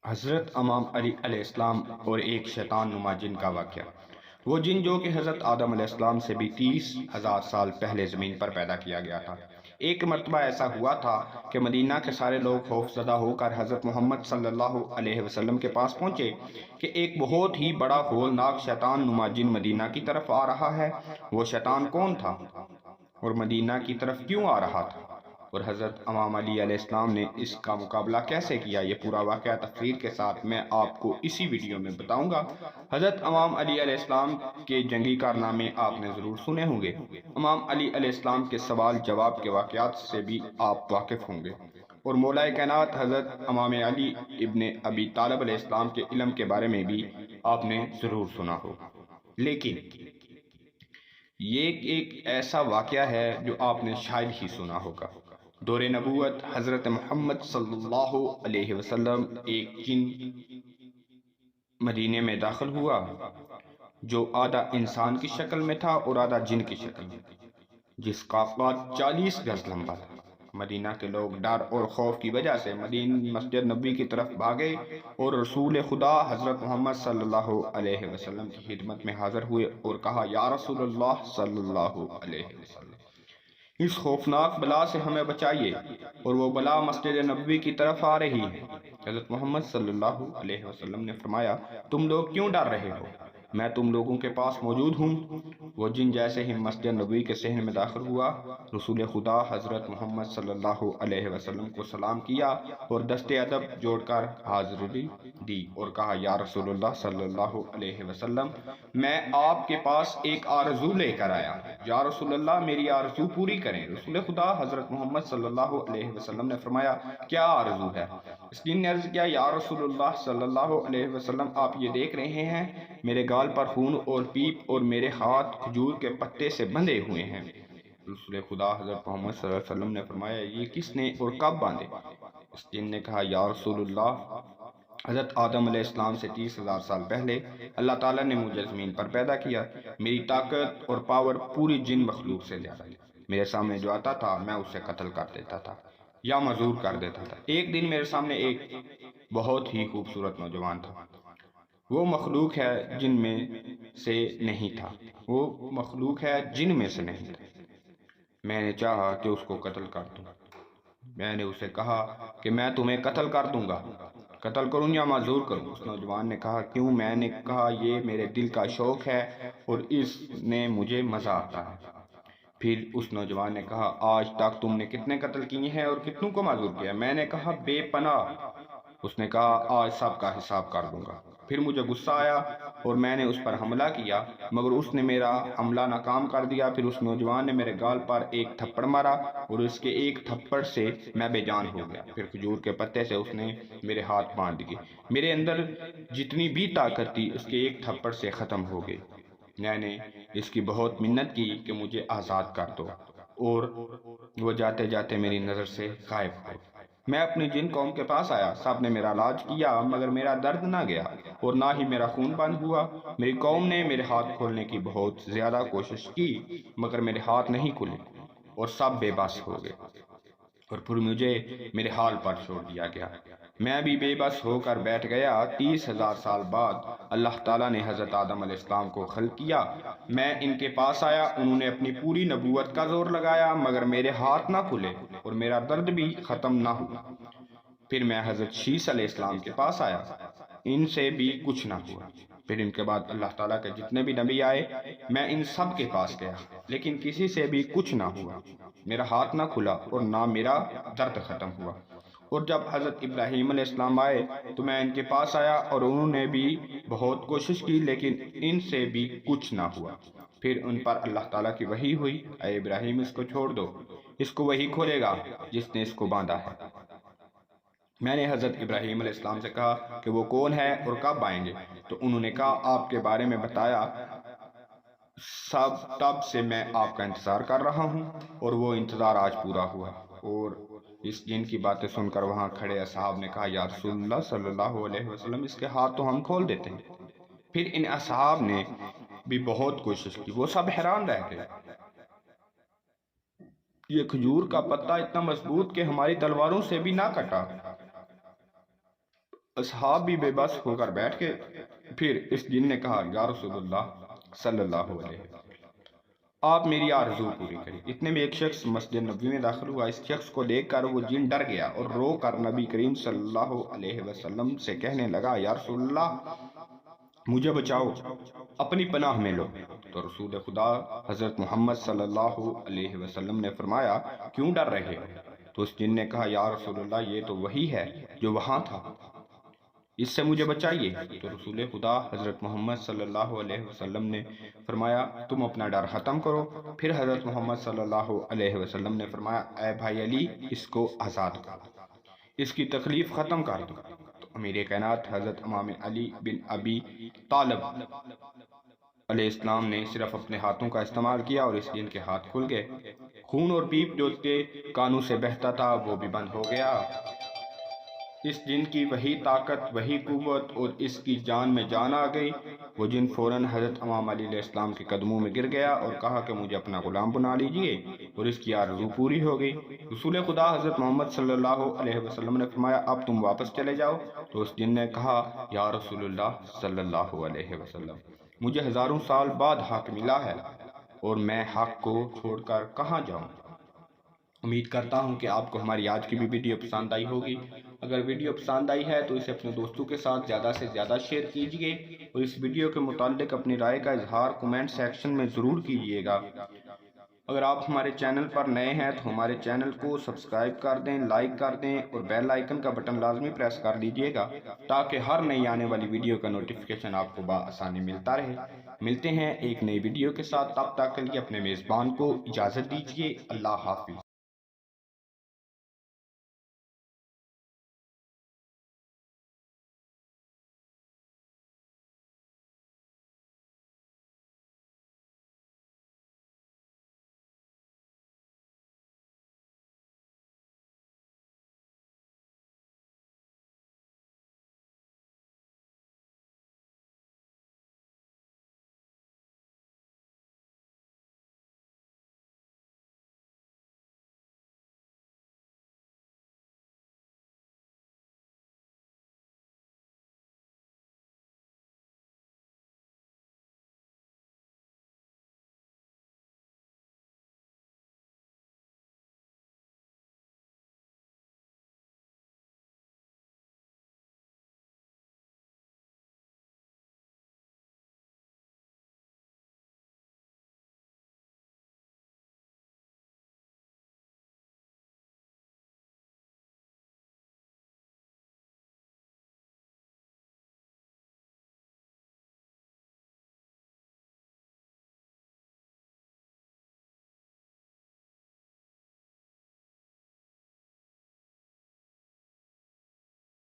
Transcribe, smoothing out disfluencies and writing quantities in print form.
حضرت امام علی علیہ السلام اور ایک شیطان نما جن کا واقعہ۔ وہ جن جو کہ حضرت آدم علیہ السلام سے بھی 30,000 سال پہلے زمین پر پیدا کیا گیا تھا۔ ایک مرتبہ ایسا ہوا تھا کہ مدینہ کے سارے لوگ خوف زدہ ہو کر حضرت محمد صلی اللہ علیہ وسلم کے پاس پہنچے کہ ایک بہت ہی بڑا ہولناک شیطان نما جن مدینہ کی طرف آ رہا ہے۔ وہ شیطان کون تھا اور مدینہ کی طرف کیوں آ رہا تھا، اور حضرت امام علی علیہ السلام نے اس کا مقابلہ کیسے کیا، یہ پورا واقعہ تفصیل کے ساتھ میں آپ کو اسی ویڈیو میں بتاؤں گا۔ حضرت امام علی علیہ السلام کے جنگی کارنامے آپ نے ضرور سنے ہوں گے۔ امام علی علیہ السلام کے سوال جواب کے واقعات سے بھی آپ واقف ہوں گے، اور مولا کائنات حضرت امام علی ابن ابی طالب علیہ السلام کے علم کے بارے میں بھی آپ نے ضرور سنا ہو۔ لیکن یہ ایک ایسا واقعہ ہے جو آپ نے شاید ہی سنا ہوگا۔ دور نبوت حضرت محمد صلی اللہ علیہ وسلم ایک جن مدینے میں داخل ہوا جو آدھا انسان کی شکل میں تھا اور آدھا جن کی شکل میں، جس کا قد 40 گز لمبا تھا۔ مدینہ کے لوگ ڈر اور خوف کی وجہ سے مسجد نبوی کی طرف بھاگے اور رسول خدا حضرت محمد صلی اللہ علیہ وسلم کی خدمت میں حاضر ہوئے اور کہا، یا رسول اللہ صلی اللہ علیہ وسلم، اس خوفناک بلا سے ہمیں بچائیے، اور وہ بلا مسجد نبوی کی طرف آ رہی ہے۔ حضرت محمد صلی اللہ علیہ وسلم نے فرمایا، تم لوگ کیوں ڈر رہے ہو؟ میں تم لوگوں کے پاس موجود ہوں۔ وہ جن جیسے ہی مسجد نبوی کے صحن میں داخل ہوا، رسول خدا حضرت محمد صلی اللہ علیہ وسلم کو سلام کیا اور دست ادب جوڑ کر حاضری دی اور کہا، یا رسول اللہ صلی اللہ علیہ وسلم، میں آپ کے پاس ایک آرزو لے کر آیا ہوں۔ یا رسول اللہ، میری آرزو پوری کریں۔ رسول خدا حضرت محمد صلی اللہ علیہ وسلم نے فرمایا، کیا آرزو ہے؟ اس جن نے عرض کیا، یا رسول اللہ صلی اللہ علیہ وسلم، آپ یہ دیکھ رہے ہیں، میرے گال پر خون اور پیپ اور میرے ہاتھ کھجور کے پتے سے بندھے ہوئے ہیں۔ رسول خدا حضرت محمد صلی اللہ علیہ وسلم نے فرمایا، یہ کس نے اور کب باندھے؟ اس جن نے کہا، یا رسول اللہ، حضرت آدم علیہ السلام سے 30,000 سال پہلے اللہ تعالیٰ نے مجھے زمین پر پیدا کیا۔ میری طاقت اور پاور پوری جن مخلوق سے زیادہ ہے۔ میرے سامنے جو آتا تھا میں اسے قتل کر دیتا تھا یا معذور کر دیتا تھا۔ ایک دن میرے سامنے ایک بہت ہی خوبصورت نوجوان تھا۔ وہ مخلوق ہے جن میں سے نہیں تھا، وہ مخلوق ہے جن میں سے نہیں تھا۔ میں نے چاہا کہ اس کو قتل کر دوں۔ میں نے اسے کہا کہ میں تمہیں قتل کر دوں گا، قتل کروں یا معذور کروں؟ اس نوجوان نے کہا، کیوں؟ میں نے کہا، یہ میرے دل کا شوق ہے اور اس نے مجھے مزہ آتا ہے۔ پھر اس نوجوان نے کہا، آج تک تم نے کتنے قتل کیے ہیں اور کتنوں کو معذور کیا؟ میں نے کہا، بے پناہ۔ اس نے کہا، آج سب کا حساب کر دوں گا۔ پھر مجھے غصہ آیا اور میں نے اس پر حملہ کیا، مگر اس نے میرا حملہ ناکام کر دیا۔ پھر اس نوجوان نے میرے گال پر ایک تھپڑ مارا اور اس کے ایک تھپڑ سے میں بے جان ہو گیا۔ پھر کھجور کے پتے سے اس نے میرے ہاتھ باندھ دیے۔ میرے اندر جتنی بھی طاقت تھی اس کے ایک تھپڑ سے ختم ہو گئی۔ میں نے اس کی بہت منت کی کہ مجھے آزاد کر دو، اور وہ جاتے جاتے میری نظر سے غائب ہو۔ میں اپنی جن قوم کے پاس آیا، سب نے میرا علاج کیا، مگر میرا درد نہ گیا اور نہ ہی میرا خون بند ہوا۔ میری قوم نے میرے ہاتھ کھولنے کی بہت زیادہ کوشش کی، مگر میرے ہاتھ نہیں کھلے اور سب بے بس ہو گئے، اور پھر مجھے میرے حال پر چھوڑ دیا گیا۔ میں بھی بے بس ہو کر بیٹھ گیا۔ 30,000 سال بعد اللہ تعالیٰ نے حضرت آدم علیہ السلام کو خلق کیا۔ میں ان کے پاس آیا، انہوں نے اپنی پوری نبوت کا زور لگایا، مگر میرے ہاتھ نہ کھلے اور میرا درد بھی ختم نہ ہوا۔ پھر میں حضرت شیس علیہ السلام کے پاس آیا، ان سے بھی کچھ نہ ہوا۔ پھر ان کے بعد اللہ تعالیٰ کے جتنے بھی نبی آئے، میں ان سب کے پاس گیا، لیکن کسی سے بھی کچھ نہ ہوا۔ میرا ہاتھ نہ کھلا اور نہ میرا درد ختم ہوا۔ اور جب حضرت ابراہیم علیہ السلام آئے تو میں ان کے پاس آیا اور انہوں نے بھی بہت کوشش کی، لیکن ان سے بھی کچھ نہ ہوا۔ پھر ان پر اللہ تعالیٰ کی وحی ہوئی، اے ابراہیم، اس کو چھوڑ دو، اس کو وہی کھولے گا جس نے اس کو باندھا ہے۔ میں نے حضرت ابراہیم علیہ السلام سے کہا کہ وہ کون ہے اور کب آئیں گے؟ تو انہوں نے کہا، آپ کے بارے میں بتایا، تب سے میں آپ کا انتظار کر رہا ہوں، اور وہ انتظار آج پورا ہوا۔ اور اس جن کی باتیں سن کر وہاں کھڑے اصحاب نے کہا، یا رسول اللہ صلی اللہ علیہ وسلم، اس کے ہاتھ تو ہم کھول دیتے ہیں۔ پھر ان اصحاب نے بھی بہت کوشش کی، وہ سب حیران رہ گئے۔ یہ کھجور کا پتا اتنا مضبوط کہ ہماری تلواروں سے بھی نہ کٹا۔ اصحاب بھی بے بس ہو کر بیٹھ گئے۔ پھر اس جن نے کہا یا رسول اللہ صلی اللہ علیہ وسلم آپ میری آرزو پوری کریں۔ اتنے میں ایک شخص مسجد نبوی میں داخل ہوا۔ اس شخص کو دیکھ کر وہ جن ڈر گیا اور رو کر نبی کریم صلی اللہ علیہ وسلم سے کہنے لگا یا رسول اللہ مجھے بچاؤ، اپنی پناہ میں لو۔ تو رسول خدا حضرت محمد صلی اللہ علیہ وسلم نے فرمایا کیوں ڈر رہے ہو؟ تو اس جن نے کہا یا رسول اللہ یہ تو وہی ہے جو وہاں تھا، اس سے مجھے بچائیے۔ تو رسول خدا حضرت محمد صلی اللہ علیہ وسلم نے فرمایا تم اپنا ڈر ختم کرو۔ پھر حضرت محمد صلی اللہ علیہ وسلم نے فرمایا اے بھائی علی اس کو آزاد کر دو، اس کی تکلیف ختم کر دو۔ تو امیر کائنات حضرت امام علی بن ابی طالب علیہ السلام نے صرف اپنے ہاتھوں کا استعمال کیا اور اس جن کے ہاتھ کھل گئے۔ خون اور پیپ جو اس کے کانوں سے بہتا تھا وہ بھی بند ہو گیا۔ اس جن کی وہی طاقت، وہی قوت اور اس کی جان میں جان آ گئی۔ وہ جن فوراً حضرت امام علی علیہ السلام کے قدموں میں گر گیا اور کہا کہ مجھے اپنا غلام بنا لیجئے، اور اس کی آرزو پوری ہو گئی۔ رسول خدا حضرت محمد صلی اللہ علیہ وسلم نے فرمایا اب تم واپس چلے جاؤ۔ تو اس جن نے کہا یا رسول اللہ صلی اللہ علیہ وسلم مجھے ہزاروں سال بعد حق ملا ہے اور میں حق کو چھوڑ کر کہاں جاؤں۔ امید کرتا ہوں کہ آپ کو ہماری آج کی بھی ویڈیو پسند آئی ہوگی۔ اگر ویڈیو پسند آئی ہے تو اسے اپنے دوستوں کے ساتھ زیادہ سے زیادہ شیئر کیجیے اور اس ویڈیو کے متعلق اپنی رائے کا اظہار کومنٹ سیکشن میں ضرور کیجیے گا۔ اگر آپ ہمارے چینل پر نئے ہیں تو ہمارے چینل کو سبسکرائب کر دیں، لائک کر دیں اور بیل آئیکن کا بٹن لازمی پریس کر دیجیے گا تاکہ ہر نئی آنے والی ویڈیو کا نوٹیفیکیشن آپ کو بآسانی ملتا رہے۔ ملتے ہیں ایک نئی ویڈیو کے ساتھ، تب تک کے لیے اپنے میزبان کو اجازت دیجیے۔ اللہ حافظ۔